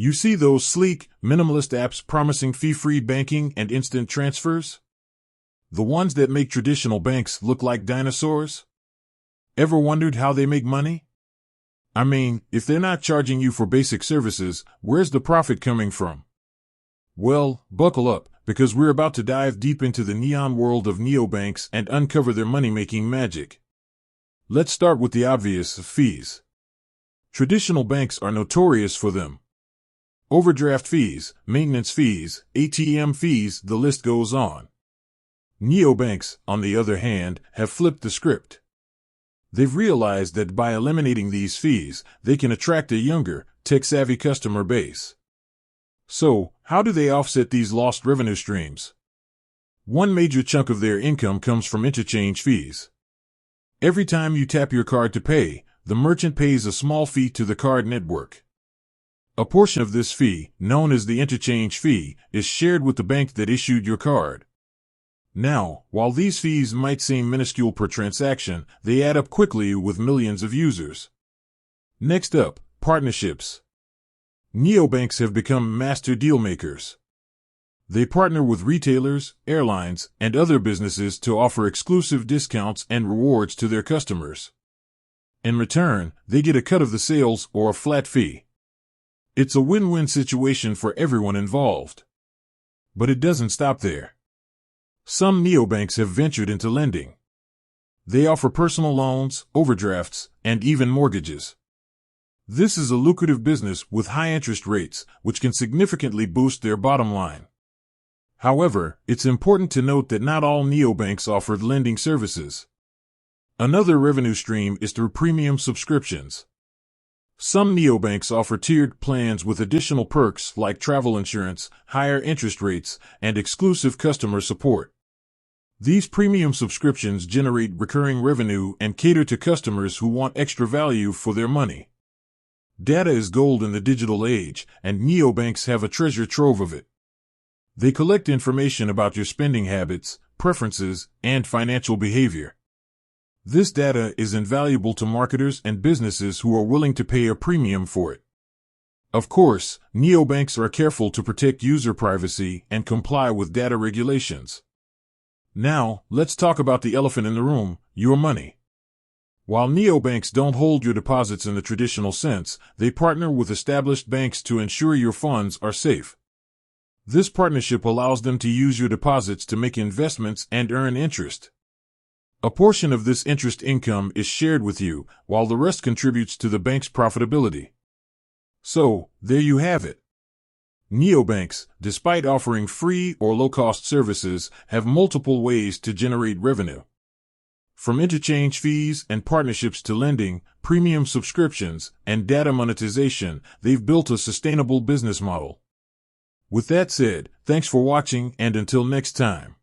You see those sleek, minimalist apps promising fee-free banking and instant transfers? The ones that make traditional banks look like dinosaurs? Ever wondered how they make money? I mean, if they're not charging you for basic services, where's the profit coming from? Well, buckle up, because we're about to dive deep into the neon world of neobanks and uncover their money-making magic. Let's start with the obvious: fees. Traditional banks are notorious for them. Overdraft fees, maintenance fees, ATM fees, the list goes on. Neobanks, on the other hand, have flipped the script. They've realized that by eliminating these fees, they can attract a younger, tech-savvy customer base. So, how do they offset these lost revenue streams? One major chunk of their income comes from interchange fees. Every time you tap your card to pay, the merchant pays a small fee to the card network. A portion of this fee, known as the interchange fee, is shared with the bank that issued your card. Now, while these fees might seem minuscule per transaction, they add up quickly with millions of users. Next up, partnerships. Neobanks have become master deal makers. They partner with retailers, airlines, and other businesses to offer exclusive discounts and rewards to their customers. In return, they get a cut of the sales or a flat fee. It's a win-win situation for everyone involved. But it doesn't stop there. Some neobanks have ventured into lending. They offer personal loans, overdrafts, and even mortgages. This is a lucrative business with high interest rates, which can significantly boost their bottom line. However, it's important to note that not all neobanks offer lending services. Another revenue stream is through premium subscriptions. Some neobanks offer tiered plans with additional perks like travel insurance, higher interest rates, and exclusive customer support. These premium subscriptions generate recurring revenue and cater to customers who want extra value for their money. Data is gold in the digital age, and neobanks have a treasure trove of it. They collect information about your spending habits, preferences, and financial behavior. This data is invaluable to marketers and businesses who are willing to pay a premium for it. Of course, neobanks are careful to protect user privacy and comply with data regulations. Now, let's talk about the elephant in the room: your money. While neobanks don't hold your deposits in the traditional sense, they partner with established banks to ensure your funds are safe. This partnership allows them to use your deposits to make investments and earn interest. A portion of this interest income is shared with you, while the rest contributes to the bank's profitability. So, there you have it. Neobanks, despite offering free or low-cost services, have multiple ways to generate revenue. From interchange fees and partnerships to lending, premium subscriptions, and data monetization, they've built a sustainable business model. With that said, thanks for watching, and until next time.